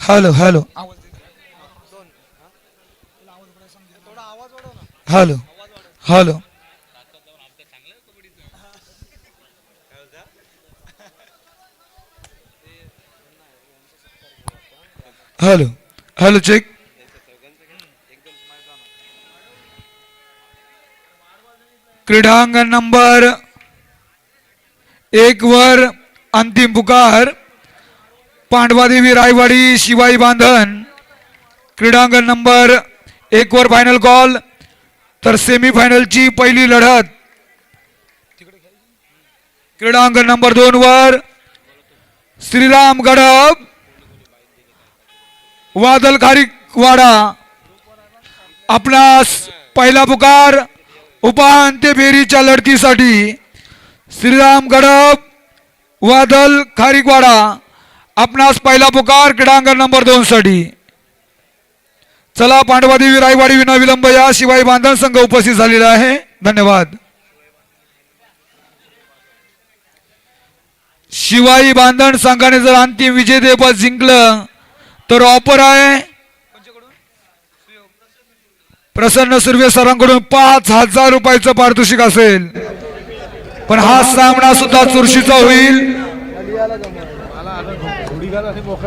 Hello hello hello hello hello hello check. क्रीडांगण number 1 वर अंतिम पुकार पांडवादेवी रायवाडी शिवाई बांधण. क्रीडांगण नंबर 1 वर फायनल कॉल. तर सेमीफायनलची पहिली लढत क्रीडांगण नंबर 2 वर श्रीराम गडब वादल खारीकवाडा. आपणास पहिला पुकार उपांत्य फेरीच्या लढतीसाठी श्रीराम गडब वादल खारीकवाडा. आपणास पहिला पुकार क्रीडांगण नंबर 2 साठी. चला पांडवादेवी रायवाडी विना विलंब या शिवाई बांधण संघ उपस्थित झालेला आहे. धन्यवाद. शिवाई बांधण संघाने जर अंतिम विजेतेपद जिंकलं तर ऑफर आहे प्रसन्न सुर्वे सरांकडून 5,000 रुपयाचं पारितोषिक असेल. पण हा सामना सुद्धा चुरशीचा होईल.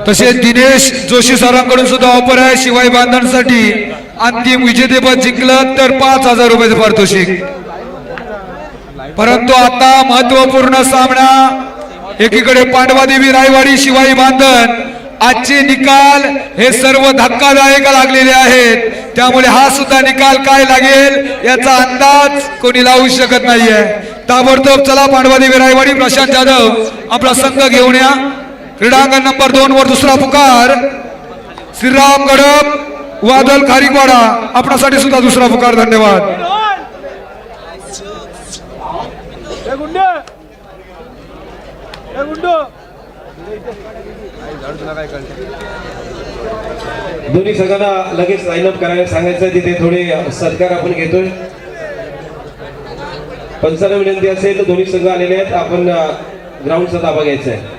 तसेच दिनेश जोशी सरांकडून सुद्धा ऑफर आहे शिवाई बांधणसाठी अंतिम विजेतेपद जिंकलं तर 5,000 रुपयाचं पारितोषिक. परंतु आता महत्वपूर्ण सामना एकीकडे पांडवादेवी रायवाडी शिवाई बांधण. आजचे निकाल हे सर्व धक्कादायक लागलेले आहेत. त्यामुळे हा सुद्धा निकाल काय लागेल याचा अंदाज कोणी लावू शकत नाहीये. ताबडतोब चला पांडवादेवी रायवाडी प्रशांत जाधव आपला संघ घेऊन या. क्रीडांगण नंबर 2 वर दुसरा पुकार श्रीराम गडब वादल खारीकवाडा. आपणासाठी सुद्धा दुसरा पुकार. धन्यवाद. दोन्ही संघांना लगेच लाईन अप करायला सांगायचं. तिथे थोडे सत्कार आपण घेतोय. पंचांना विनंती असेल तर दोन्ही संघ आलेले आहेत. आपण ग्राउंडचा ताबा घ्यायचा आहे.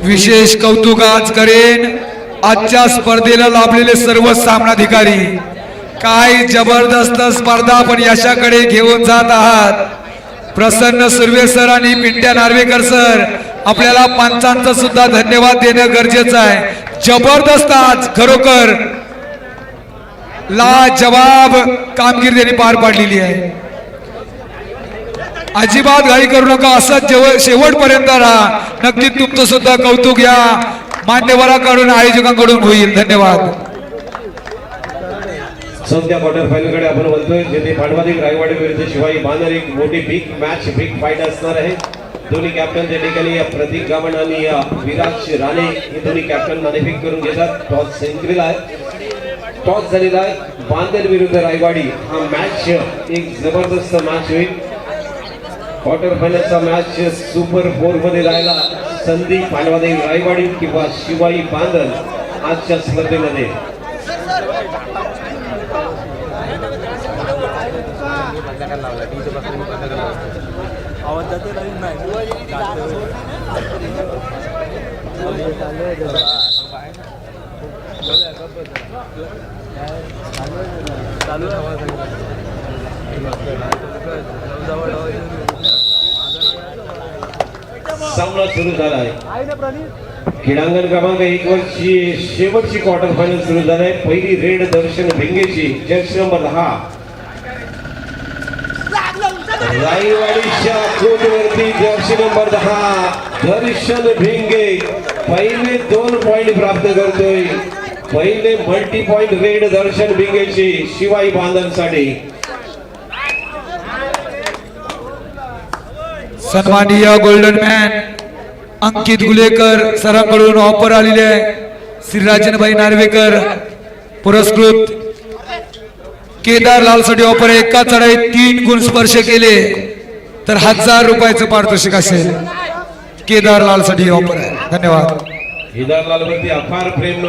विशेष कौतुक आज करेन आजच्या स्पर्धेला लाभलेले सर्व सामनाधिकारी. काय जबरदस्त स्पर्धा आपण यशाकडे घेऊन जात आहात. प्रसन्न सुर्वे सर आणि पिंट्या नार्वेकर सर आपल्याला पंचांचा सुद्धा धन्यवाद देणं गरजेचं आहे. जबरदस्त आज खरोखर लाजवाब कामगिरी त्यांनी पार पाडलेली आहे. अजिबात घाई करू नका. असंच शेवटपर्यंत राहा. नक्कीच तुमचं सुद्धा कौतुक या मान्यवरांकडून आयोजकांकडून होईल. धन्यवाद. सध्या क्वार्टर फायनल कडे आपण बोलतोय जिथे पांडवादेवी रायवाडी विरुद्ध शिवाई बांधण एक मोठी बिग मॅच बिग फाईट असणार आहे. दोन्ही कॅप्टन त्या ठिकाणी प्रतीक गावण आणि विराज राणे हे दोन्ही कॅप्टन नाणेफेक करून घेतात. टॉस जिंकलेला आहे. टॉस झालेला आहे. बांधण विरुद्ध रायवाडी हा मॅच एक जबरदस्त मॅच होईल. क्वार्टर फायनलचा मॅच सुपर 4 मध्ये राहिला संधी पांडवादेवी रायवाडी किंवा शिवाई बांधण आजच्या स्पर्धेमध्ये. सामना सुरू झाला आहे. क्रीडांगण क्रमांक 1 वरची शेवटची क्वार्टर फायनल सुरू झाली आहे. पहिली रेड दर्शन भिंगेची जर्सी नंबर 10 रायवाडीच्या कोर्टवरती जर्सी नंबर 10 दर्शन भिंगे पहिले 2 पॉइंट प्राप्त करतोय. पहिले मल्टी पॉइंट रेड दर्शन भिंगेची शिवाई बांधणसाठी. सन्माननीय गोल्डन मॅन अंकित गुलेकर सरांकडून ऑफर आलेली आहे. श्रीराजनभाई नार्वेकर पुरस्कृत. केदार लालसाठी ऑफर आहे. एका चढाईत 3 गुण स्पर्श केले तर 1000 रुपयाचं पारितोषिक असेल. केदार लालसाठी ऑफर आहे. धन्यवाद. केदारलाल वरती अफार प्रेम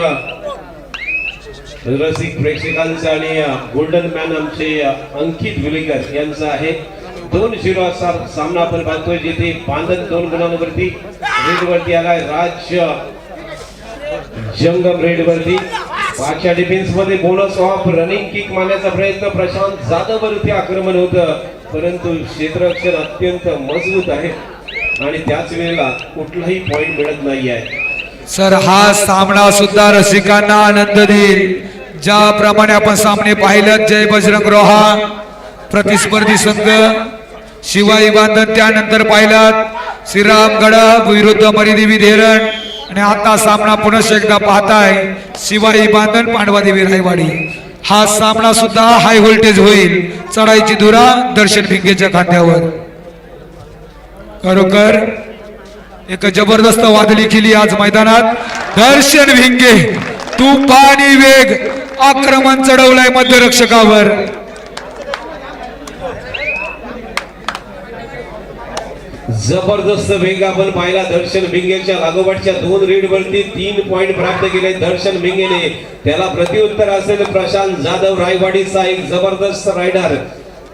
रसिक प्रेक्षकांचं आणि गोल्डन मॅन आमचे अंकित गुलेकर यांचं आहे. 2-0 असा सामना आपण पाहतोय जिथे बांधन 2 गुणांवरती रेड वरती आलाय. राज जंगम रेड वरती 5च्या डिफेन्स मध्ये बोनस ऑफ रनिंग किक मारण्याचा प्रयत्न प्रशांत जाधव वरती आक्रमण होतं परंतु क्षेत्ररक्षण अत्यंत मजबूत आहे आणि त्याच वेळेला कुठलाही पॉइंट मिळत नाही आहे. सर हा सामना सुद्धा रसिकांना आनंद देईल. ज्याप्रमाणे आपण सामने पाहिलं जय बजरंग रोहा प्रतिस्पर्धी संघ शिवाई बांधन त्यानंतर पाहिलात श्रीराम गडब विरुद्ध मरिदेवी धेरण आणि आता सामना पुन्हा एकदा पाहताय शिवाई बांधन पांडवादेवी रायवाडी. हा सामना सुद्धा हाय व्होल्टेज होईल. चढाईची धुरा दर्शन भिंगेच्या खांद्यावर. खरोखर एक जबरदस्त वादळी केली आज मैदानात. दर्शन भिंगे तुफानी वेग आक्रमण चढवलाय मध्यरक्षकावर. जबरदस्त वेग आपण पाहिला दर्शन भिंगेच्या लागोपाठच्या 2 रेड वरती 3 पॉइंट प्राप्त केले दर्शन भिंगेने. त्याला प्रत्युत्तर असेल प्रशांत जाधव रायवाडीचा एक जबरदस्त रायडर.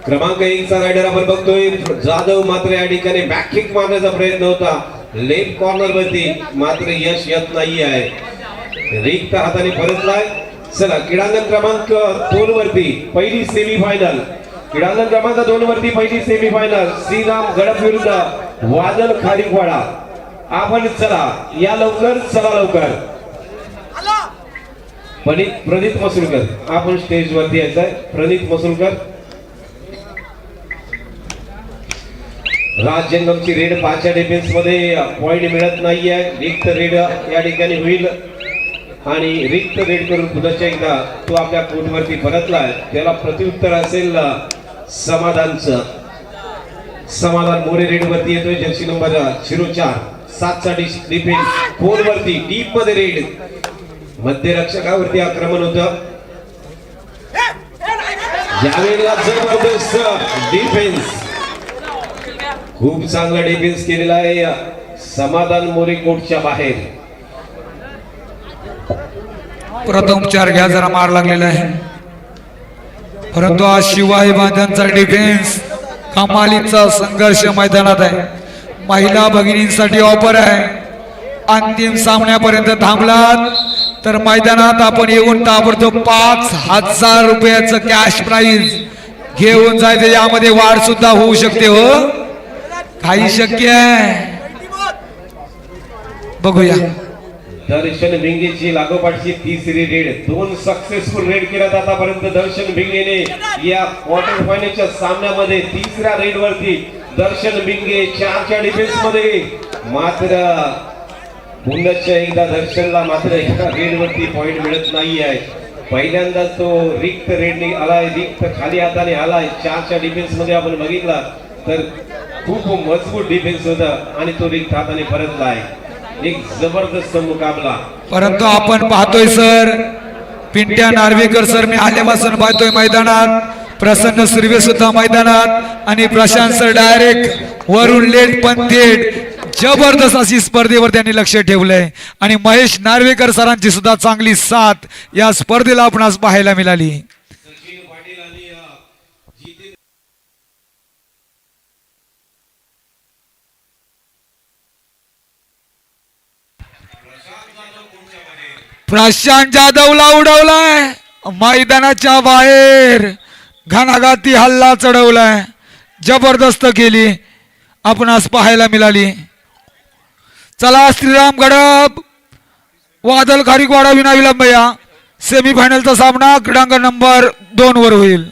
क्रमांक 1 चा रायडर आपण बघतोय जाधव. मात्र या ठिकाणी बॅक किक मारण्याचा प्रयत्न होता लेफ्ट कॉर्नर वरती मात्र यश येत नाही आहे. रिक्त हाताने परतलाय. चला क्रीडांगण क्रमांक 2 वरती पहिली सेमीफायनल. क्रीडांगण क्रमांक 2 वरती पहिली सेमीफायनल श्रीराम गडप विरुद्ध वादल खारीकवाडा. आपण चला या लवकर चला लवकर. प्रणित मसुलकर आपण स्टेज वरती यायचंय. प्रणित मसुलकर. राज जंगमची रेड 5च्या डिफेन्स मध्ये पॉइंट मिळत नाहीये. रिक्त रेड या ठिकाणी होईल आणि रिक्त रेड करून पुन्हा एकदा तो आपल्या कोर्टवरती परतलाय. त्याला प्रत्युत्तर असेल समाधानचं. समाधान मोरे रेड वरती येतोय जर्सी नंबर 04 7चा डिफेन्स 4 वरती डीप मध्ये रेड मध्यरक्षकावरती आक्रमण होतं. यावेळेला जबरदस्त डिफेन्स खूप चांगला डिफेन्स केलेला आहे समाधान मोरे कोर्टच्या बाहेर. प्रथम 4 घ्या जरा मार लागलेला आहे परंतु आज शिवाई बांधनचा डिफेन्स कमालीचा संघर्ष मैदानात आहे. महिला भगिनींसाठी ऑफर आहे. अंतिम सामन्यापर्यंत थांबलात तर मैदानात आपण येऊन ताबडतोब 5000 रुपयाचं कॅश प्राइज घेऊन जायचं. यामध्ये वाढ सुद्धा होऊ शकते. हो काही शक्य आहे. बघूया. दर्शन भिंगेची लागोपाठची 3री रेड 2 सक्सेसफुल रेड केल्यात आतापर्यंत दर्शन भिंगेने. या क्वार्टर फायनलच्या सामन्यामध्ये 3ऱ्या रेड वरती दर्शन भिंगे 4च्या डिफेन्स मध्ये मात्र पुन्हा एकदा दर्शनला मात्र एका रेड वरती पॉइंट मिळत नाही आहे. पहिल्यांदा तो रिक्त रेडने आलाय. रिक्त खाली हाताने आलाय. 4च्या डिफेन्स मध्ये आपण बघितला तर खूप मजबूत डिफेन्स होता आणि तो रिक्त हाताने परतलाय. एक जबरदस्त मुकाबला. परंतु आपण पाहतोय सर पिंट्या नार्वेकर सर मी आल्यापासून पाहतोय मैदानात. प्रसन्न सुर्वे सुद्धा मैदानात आणि प्रशांत सर डायरेक्ट वरून लेट पण थेट जबरदस्त अशी स्पर्धेवर त्यांनी लक्ष ठेवलंय आणि महेश नार्वेकर सरांची सुद्धा चांगली साथ या स्पर्धेला आपणास पाहायला मिळाली. प्रशांत जाधवला उडवलाय मैदानाच्या बाहेर. घणाघाती हल्ला चढवलाय. जबरदस्त केली आपणास पाहायला मिळाली. चला श्रीराम गडब वादल खारीकवाडा विना विलंब या सेमीफायनलचा सामना क्रीडांगण नंबर 2 वर होईल.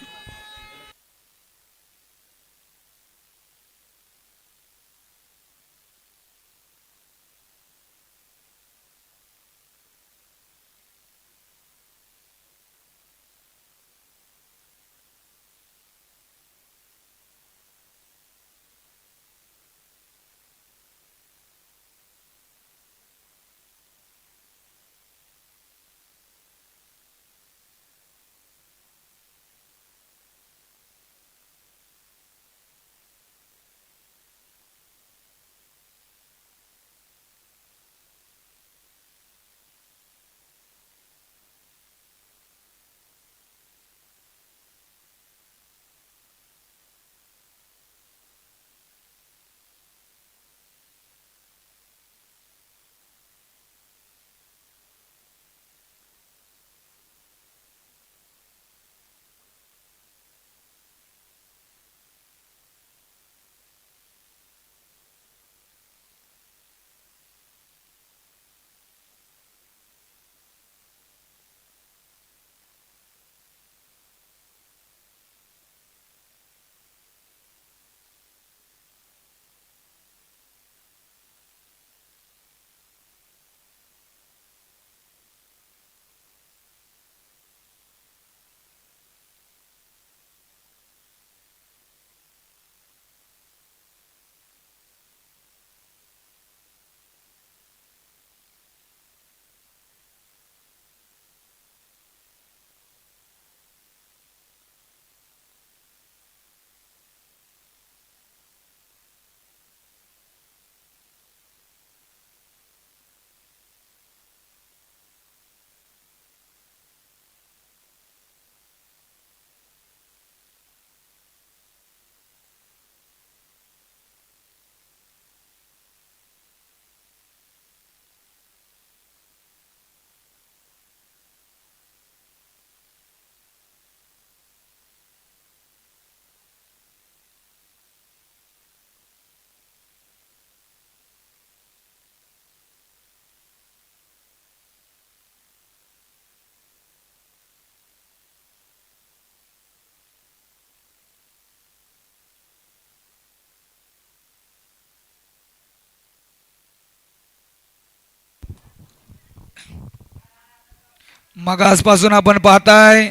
मग आजपासून आपण पाहताय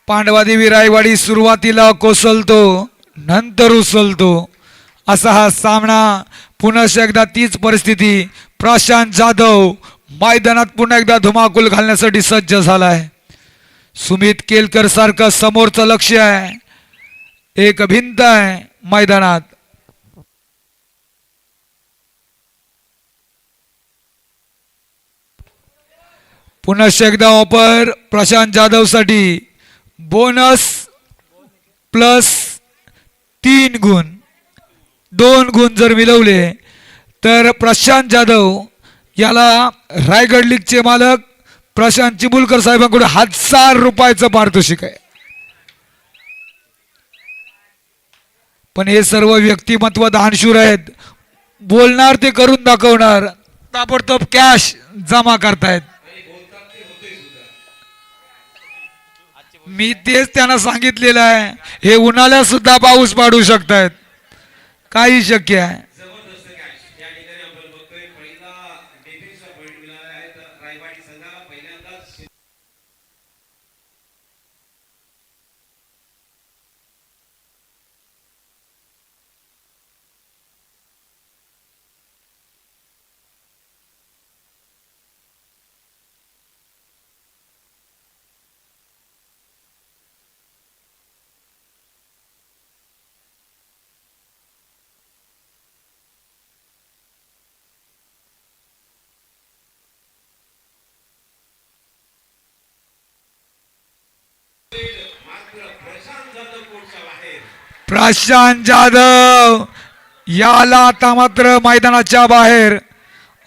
पांडवादेवी रायवाडी सुरुवातीला कोसळतो नंतर उचलतो असा हा सामना. पुन्हा एकदा तीच परिस्थिती. प्रशांत जाधव मैदानात पुन्हा एकदा धुमाकूल घालण्यासाठी सज्ज झालाय. सुमित केलकर सारखं समोरचं लक्ष आहे. एक भिंत आहे मैदानात. पुन्हा एकदा ऑफर प्रशांत जाधव साठी बोनस प्लस 3 गुण. 2 गुण जर मिळवले तर प्रशांत जाधव याला रायगड लीगचे मालक प्रशांत चिमुलकर साहेबांकडून 1000 रुपयाचं पारितोषिक आहे. पण हे सर्व व्यक्तिमत्व दानशूर आहेत. बोलणार ते करून दाखवणार. ताबडतोब कॅश जमा करतायत. मी तेच त्यांना सांगितलेलं आहे. हे उन्हाळ्यात सुद्धा पाऊस पाडू शकतायत. काही शक्य आहे. प्रशांत जाधव याला आता मात्र मैदानाच्या बाहेर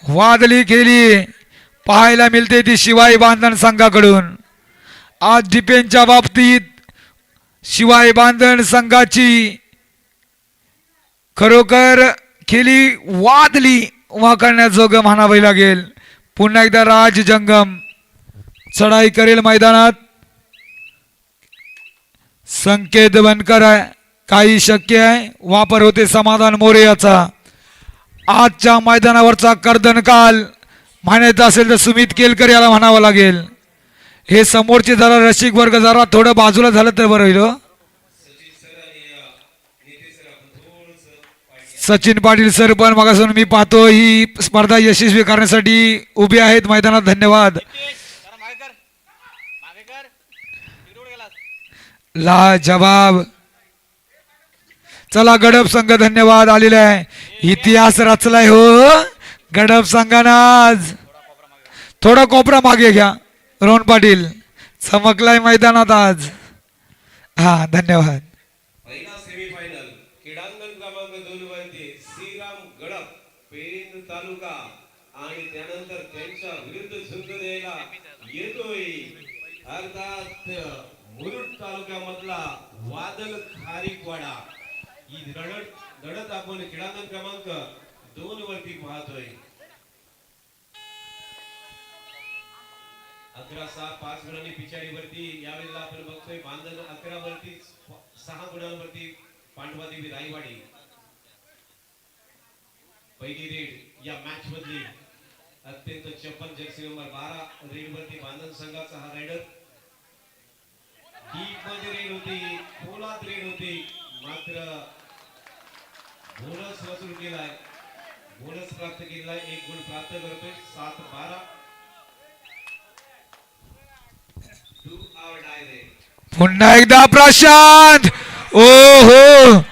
वादळी केली पाहायला मिळते ती शिवाई बांधण संघाकडून. आज डिफेन्सच्या बाबतीत शिवाई बांधण संघाची खरोखर खेळी वादली वाकण्याजोगं म्हणावे लागेल. पुन्हा एकदा राज जंगम चढाई करेल मैदानात. संकेत बनकर आहे. काही शक्य आहे. वापर होते समाधान मोरे याचा. आजच्या मैदानावरचा कर्दनकाल म्हणायचा असेल तर सुमित केलकर याला म्हणावं लागेल. हे समोरचे जरा रसिक वर्ग जरा थोडं बाजूला झालं तर बरं होईल. सचिन पाटील सर पण मगासून मी पाहतो ही स्पर्धा यशस्वी करण्यासाठी उभे आहेत मैदानात. धन्यवाद. ला जवाब. चला गडप संघ धन्यवाद आलेला आहे. इतिहास रचलाय हो गडप संघानं आज. थोडा कोपरा मागे घ्या. रोहन पाटील चमकलाय मैदानात आज. हा धन्यवाद. पहिला सेमीफायनल क्रीडांगण क्रमांक 2 वरती श्रीराम गडप पेन तालुका आणि त्यानंतर त्यांच्या विरुद्ध झुंज द्यायला येतोय अर्थात मुरुड तालुक्यामधला वादल खारीकवाडा. ही लढत आपण क्रीडांगण क्रमांक 2 वरती पाहतोय. 11-6-5 गुणांनी पिछाडीवरती यावेळेला आपण बघतोय बांधण 11 वरती 6 गुणांवरती पांडवादेवी रायवाडी. पहिली रेड या मॅच मधली अत्यंत चप्पल जर्सी नंबर 12 रेड वरती बांधण संघाचा हा रायडर. डीप मध्ये रेड होती. खोलात रेड होती. मात्र बोनस वसूल केलाय. बोनस प्राप्त केलाय. 1 गुण प्राप्त करतोय. 7-12 पुन्हा एकदा प्रशांत. ओ हो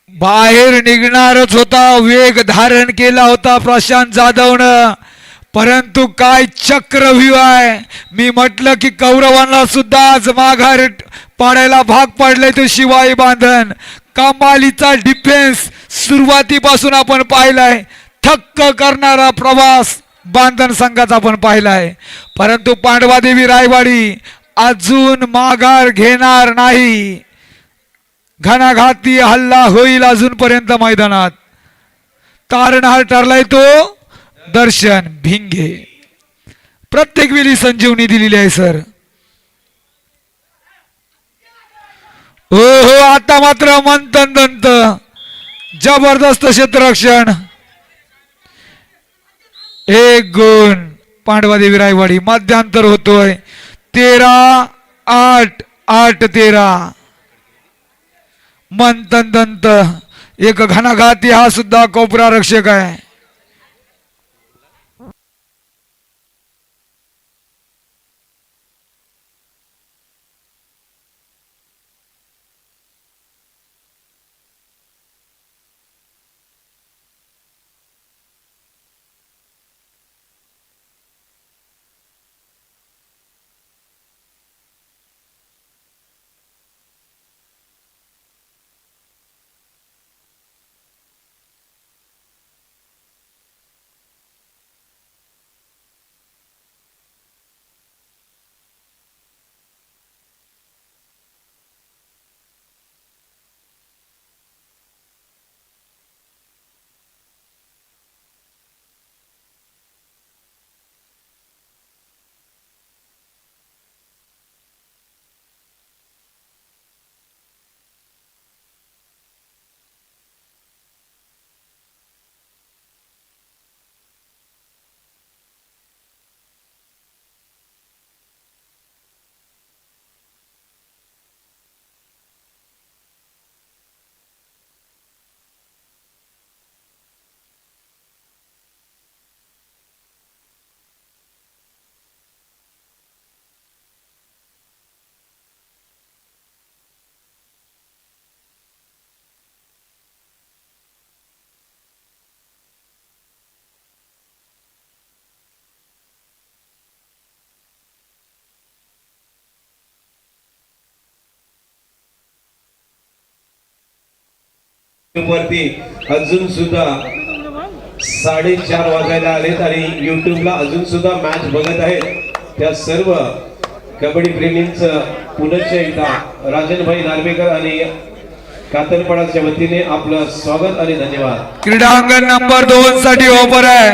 बाहेर निघणारच होता. वेग धारण केला होता प्रशांत जाधवनं. परंतु काय चक्रव्यूह आहे. मी म्हटलं की कौरवांना सुद्धा आज माघार पाडायला भाग पडले ते शिवाई बांधण. कमालीचा डिफेन्स सुरुवातीपासून आपण पाहिलाय. थक्क करणारा प्रवास बांधण संघाचा आपण पाहिलाय. परंतु पांडवादेवी रायवाडी अजून माघार घेणार नाही. घणाघाती हल्ला होईल अजूनपर्यंत मैदानात. तारणहार ठरलाय तो दर्शन भिंगे. प्रत्येक वेळी संजीवनी दिलेली आहे सर. हो हो आता मात्र मंथन दंत जबरदस्त क्षेत्ररक्षण. एक गुण पांडवादेवी रायवाडी. मध्यांतर होतोय 13-8, 8-13. मंतंत एक घणाघाती हा सुद्धा कोपरा रक्षक आहे. वरती अजून सुद्धा 4:30 वाजायला आलेत आणि युट्यूबला अजून सुद्धा मॅच बघत आहेत. त्या सर्व कबड्डी प्रेमींचं पुनश्च एकदा राजनभाई नार्वेकर आणि कातरपडाच्या वतीने आपलं स्वागत आणि धन्यवाद. क्रीडांगण नंबर 2 साठी ऑफर आहे.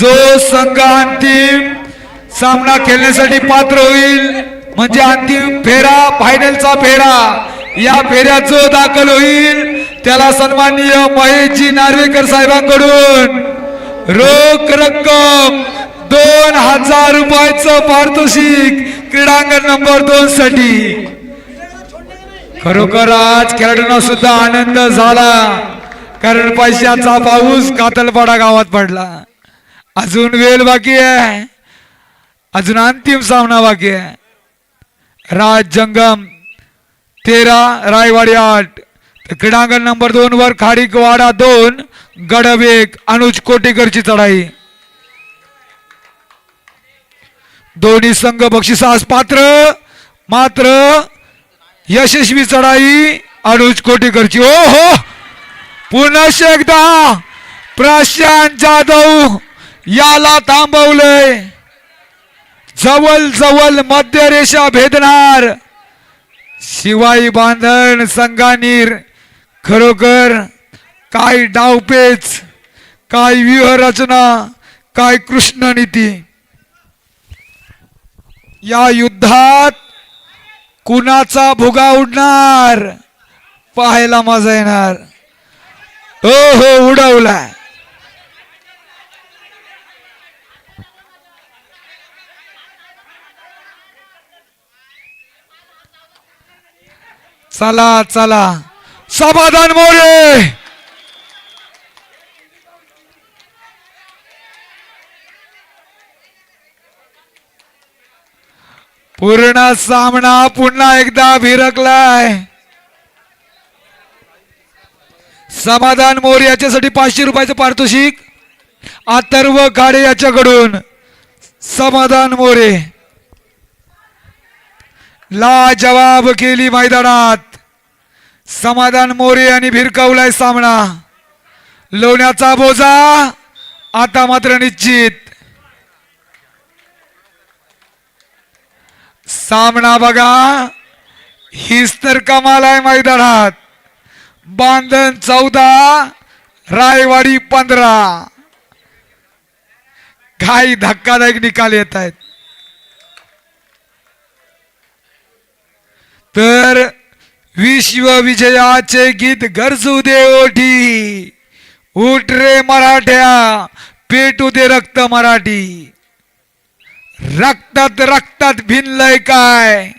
जो संघ अंतिम सामना खेळण्यासाठी पात्र होईल म्हणजे अंतिम फेरा फायनलचा फेरा या फेऱ्यात जो दाखल होईल त्याला सन्माननीय महेशजी नार्वेकर साहेबांकडून रोख रक्कम 2000 रुपयाचं पारितोषिक क्रीडांगण नंबर 2 साठी. खरोखर आज खेळाडूंना सुद्धा आनंद झाला कारण पैशाचा पाऊस कातलपाडा गावात पडला. अजून वेळ बाकी आहे, अजून अंतिम सामना बाकी आहे. राज जंगम 13 रायवाडी 8. क्रीडांगण नंबर 2 वर खाडीकवाडा 2 गडब 1 अनुज कोटेकरची चढाई. दोन्ही संघ बक्षिसास पात्र मात्र यशस्वी चढाई अनुज कोटेकरची. ओ हो पुन्हा एकदा प्रशांत जाधव याला थांबवलंय. जवळ जवळ मध्य रेषा भेदणार शिवाई बांधण संघानीर. खरोखर काय डावपेच, काय व्यूहरचना, काय कृष्ण नीती. या युद्धात कुणाचा भुगा उडणार पाहायला मजा येणार. हो हो उडवलाय. चला चला समाधान मोरे. पूर्ण सामना पुन्हा एकदा भिरकलाय. समाधान मोरे याच्यासाठी 500 रुपयाचं पारितोषिक. अथर्व गाडे याच्याकडून समाधान मोरे. लाजवाब केली मैदानात समाधान मोरे यांनी भिरकावलाय सामना. लोण्याचा बोजा आता मात्र निश्चित. सामना बघा हीच तर कमाल आहे मैदानात. बांधण 14 रायवाडी 15. काही धक्कादायक निकाल येत आहेत. तर विश्वविजयाचे गीत गरजू दे ओठी. उठ रे मराठ्या पेटू दे रक्त मराठी, रक्तात रक्तात भिनलंय काय,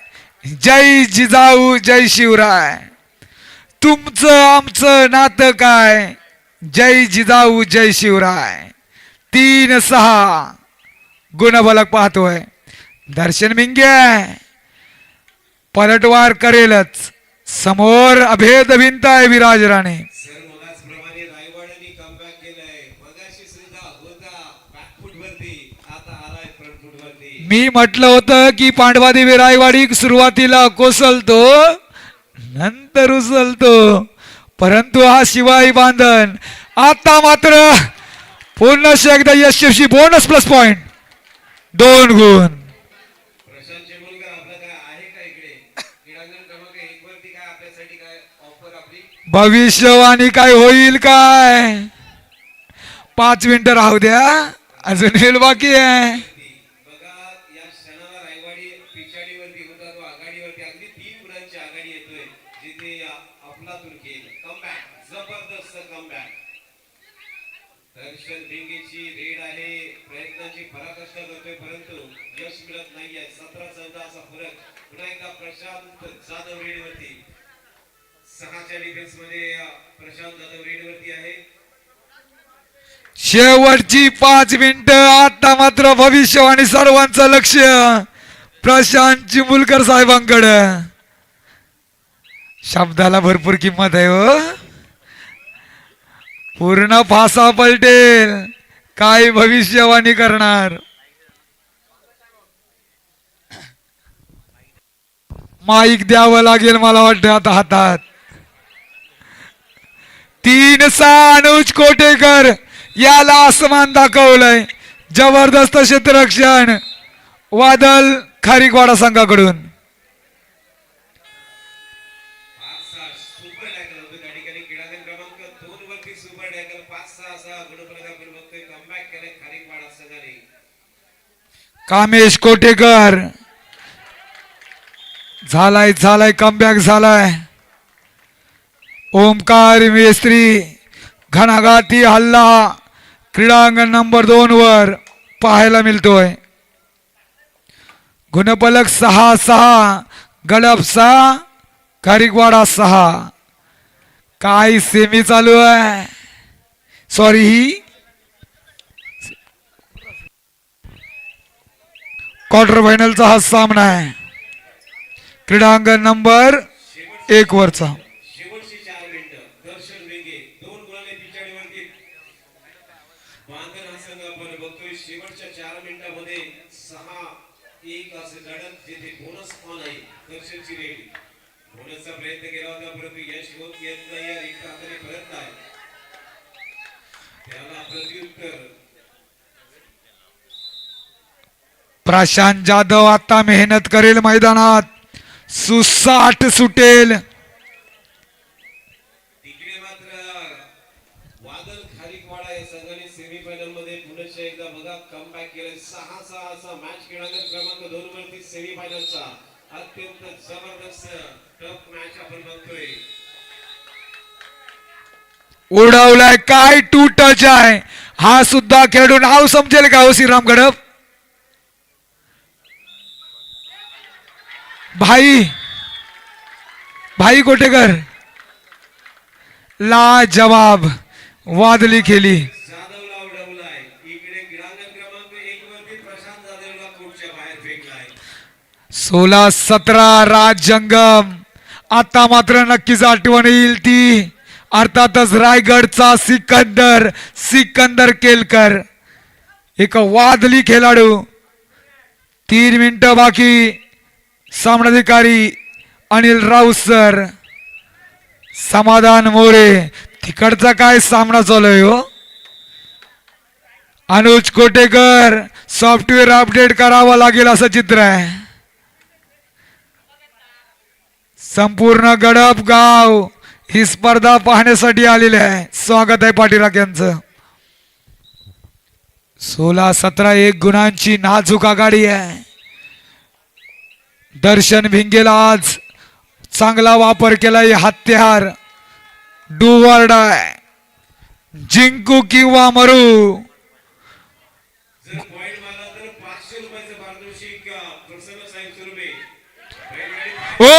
जय जिजाऊ जय शिवराय. तुमचं आमचं नातं काय, जय जिजाऊ जय शिवराय. 3-6 गुणफलक पाहतोय. दर्शन भिंगे पलटवार करेलच. समोर अभेद भिंत आहे विराज राणे. सर मगाचप्रमाणे रायवाड्याने कमबॅक केलंय. मगाशी सुद्धा होता बॅकफूट वरती, आता आलाय फ्रंट वरती. मी म्हटलं होतं की पांडवादेवी रायवाडी सुरुवातीला कोसलतो नंतर उचलतो, परंतु हा शिवाई बांधन आता मात्र पूर्ण एकदा यशस्वी. बोनस प्लस पॉइंट 2 गुण. प्रशांत चेंबूरकर आपलं काय आहे का इकडे? क्रीडांगण क्रमांक 1 वरती काय आपल्यासाठी काय ऑफर आपली? भविष्यवाणी काय होईल काय? 5 मिनिटं राहू द्या, अजून वेळ बाकी आहे. बघा या क्षणाला रायवाडी पिछाडीवरती होता, तो आघाडीवरती अगदी 3 गुणांची आघाडी येतोय, जिथे अफलातून खेळ कमबॅक, जबरदस्त कमबॅक. दर्शन भिंगेची रेड आहे, प्रयत्नाची पराकाष्ठा करतोय, परंतु यश मिळत नाहीये. 17-14 असा फरक. पुन्हा एकदा प्रशांत जाधव रेडवरती, 6च्या डिफेन्स मध्ये प्रशांत जाधव रेडवरती आहे. शेवटची 5 मिनिटं. आता मात्र भविष्यवाणी सर्वांचं लक्ष प्रशांत चिमुलकर साहेबांकडे. शब्दाला भरपूर किंमत आहे हो. पूर्ण फासा पलटेल, काय भविष्यवाणी करणार. माईक द्यावं लागेल मला वाटतं आता हातात. 3-6 अनुज कोटेकर याला आसमान दाखवलंय. जबरदस्त क्षेत्ररक्षण वादल खारीकवाडा संघाकडून. सुपर टॅकल होतो त्या ठिकाणी. क्रीडांगण क्रमांक 2 वरती सुपर टॅकल 5-6 असा गुणफलक आपण बघतोय. कमबॅक केलंय खारीकवाडा संघाने. कामेश कोटेकर झालाय कमबॅक झालाय. ओमकार मेस्त्री घणाघाती हल्ला क्रीडांगण नंबर 2 वर पाहायला मिळतोय. गुणफलक 6-6, गडप 6, खारीकवाडा 6. काय सेमी चालू आहे, सॉरी ही क्वार्टर फायनलचा हा सामना आहे क्रीडांगण नंबर 1 वरचा. शेवटची 4 मिनिटं. दर्शन वेगे 2 गुणाने पिछाडीवरती बांधन हा संघ आपण बघतोय. शेवटच्या 4 मिनिटांमध्ये 6-1 असे लढत, जिथे बोनस ऑन आहे. दर्शनची रेड बोनसचा प्रयत्न केला होता, परंतु यश होत येत नाही. एक हाताने परत आहे, त्याला प्रत्युत्तर. प्रशांत जाधव आता मेहनत करेल मैदानात, सुसाट सुटेल. तिकडे मात्र वादल खारीकवाडा या संघाने सेमीफायनल मध्ये पुन्हा एकदा बघा कमबॅक केले. 6-6 असा मॅच क्रीडांगण क्रमांक 2 वरती सेमीफायनलचा अत्यंत जबरदस्त टफ मॅच आपण बघतोय. उडवलाय, काय टू टच आहे हा सुद्धा खेळाडू. नाव समजेल का हो श्रीराम गडप? भाई कोटेकर ला जवाब वादली खेळी. जाधवला उडवलाय. इकडे क्रीडांगण क्रमांक 1 वरती प्रशांत जाधवला कोर्टच्या बाहेर फेकलाय. 16-17 राज जंगम. आता मात्र नक्कीच आठवण येईल ती अर्थातच रायगडचा सिकंदर केलकर. एक वादली खेळाडू. 3 मिनिटं बाकी. सामनाधिकारी अनिल राऊत सर, समाधान मोरे. तिकडचा काय सामना चालू आहे हो. अनुज कोटेकर सॉफ्टवेअर अपडेट करावं लागेल असं चित्र आहे. संपूर्ण गडप गाव ही स्पर्धा पाहण्यासाठी आलेले आहे. स्वागत आहे पाटीराक यांचं. 16-17 1 गुणांची नाजूक आघाडी आहे. दर्शन भिंगेला आज चांगला वापर केलाय. हत्यार डू ऑर डाय, जिंकू किंवा मरू. ओ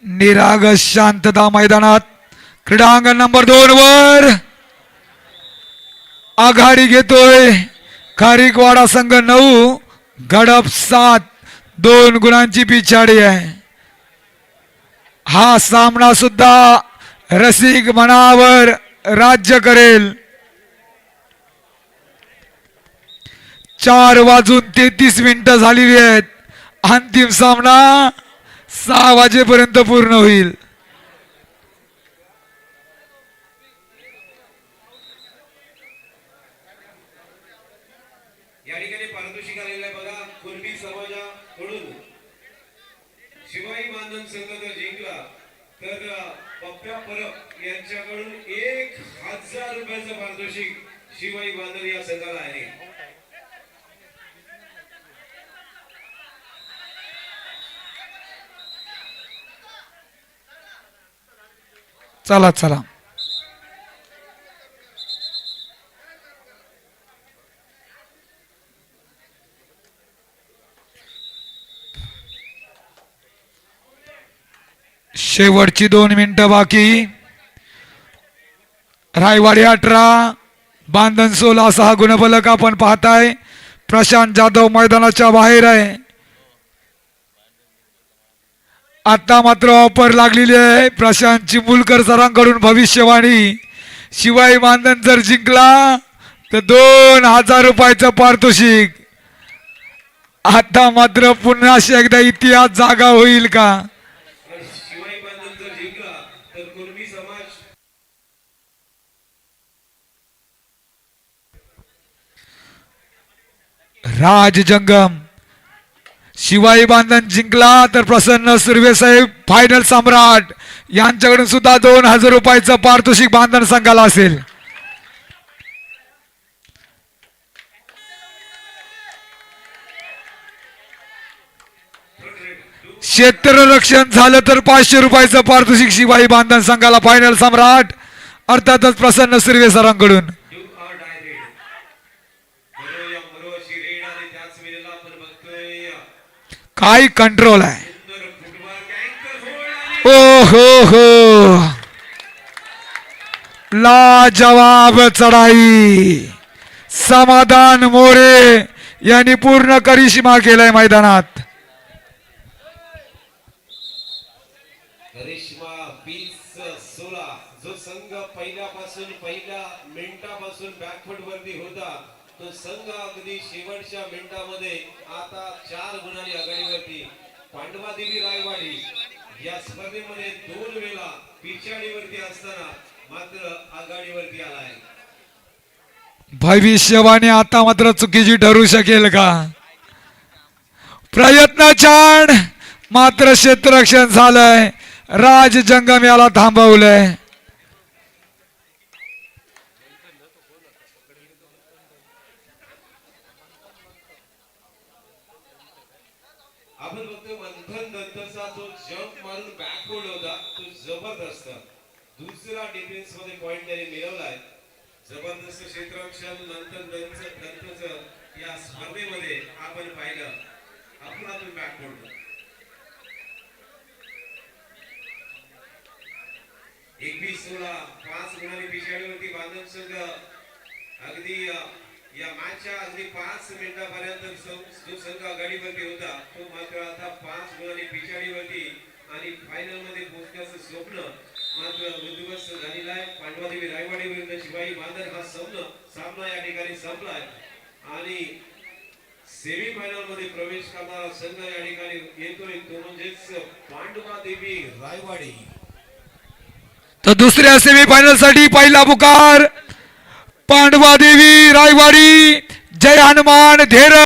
निरागस शांतता मैदानात क्रीडांगण नंबर 2 वर आघाडी घेतोय खारीकवाडा संघ 9 गडप 7 2 गुणांची पिछाडी आहे. हा सामना सुद्धा रसिक मनावर राज्य करेल. 4:33 झालेली आहेत. अंतिम सामना 6 वाजेपर्यंत पूर्ण होईल. या ठिकाणी पारितोषिक आलेलं आहे बघा. कुणबी समाजाकडून शिवाई मानधन संघ जर जिंकला तर पप्प्या परब यांच्याकडून 1000 रुपयाचं पारितोषिक शिवाई मानधन या संघाला आहे. चला चला शेवटची 2 मिनिटं बाकी. रायवाडी 18 बांधन 16 असा हा गुणफलक आपण पाहताय. प्रशांत जाधव मैदानाच्या बाहेर आहे. आता मात्र ऑफर लागलेली आहे प्रशांत चिमुलकर सरांकडून भविष्यवाणी. शिवाई मानधन जर जिंकला तर 2000 रुपयाचं पारितोषिक. आता मात्र पुन्हा एकदा इतिहास जागा होईल का? शिवाई मानधन जर जिंकला तर कुणबी समाज राज जंगम. शिवाई बांधन जिंकला तर प्रसन्न सुर्वे साहेब फायनल सम्राट यांच्याकडून सुद्धा 2000 रुपयाचं पारितोषिक बांधन संघाला असेल. क्षेत्ररक्षण झालं तर 500 रुपयाचं पारितोषिक शिवाई बांधन संघाला फायनल सम्राट अर्थातच प्रसन्न सुर्वे सरांकडून. काय कंट्रोल आहे. ओ हो लाजवाब चढाई. समाधान मोरे यांनी पूर्ण करिश्मा केलाय मैदानात. करिश्मा 20-16 जो संघ पहिल्या मिनिटापासून बॅकफुट वरती होता तो संघ अगदी शेवटच्या मिनिटामध्ये आता 4 गुणांनी आघाडीवरती. पांडवादेवी रायवाडी या स्पर्धेमध्ये 2 वेळा पिछाडीवरती असताना मात्र आघाडीवरती आलाय. भविष्यवाणी आता मात्र चुकीची ठरू शकेल का? प्रयत्न छान मात्र क्षेत्ररक्षण झालंय. राज जंगम याला थांबवलंय. आपण बघतो मंथन दत्तचा जो जंप मारून बॅकवर्ड होता तो जबरदस्त. दुसरा डिफेन्स मध्ये पॉइंट त्याने मिळवलाय. जबरदस्त क्षेत्ररक्षण मंथन दत्तचं या स्पर्धेमध्ये आपण पाहिलं. आपला बॅकवर्ड 21-16 5 गुणांनी पिछाडीवरती बांधव संघ अगदी या मॅचच्या अगदी 5 मिनिटांपर्यंत जो संघ आघाडीवरती होता तो मात्र आता 5 गुणांनी पिछाडीवरती आणि फायनल मध्ये पोहोचण्याचं स्वप्न मात्र उद्ध्वस्त झालेलं आहे. पांडवादेवी रायवाडी विरुद्ध शिवाई बांधर हा सामना या ठिकाणी संपलाय आणि सेमी फायनल मध्ये प्रवेश करणारा संघ या ठिकाणी येतोय तो म्हणजेच पांडवादेवी रायवाडी. तर दुसऱ्या सेमी फायनल साठी पहिला पुकार पांडवादेवी रायवाडी. जय हनुमान धेर.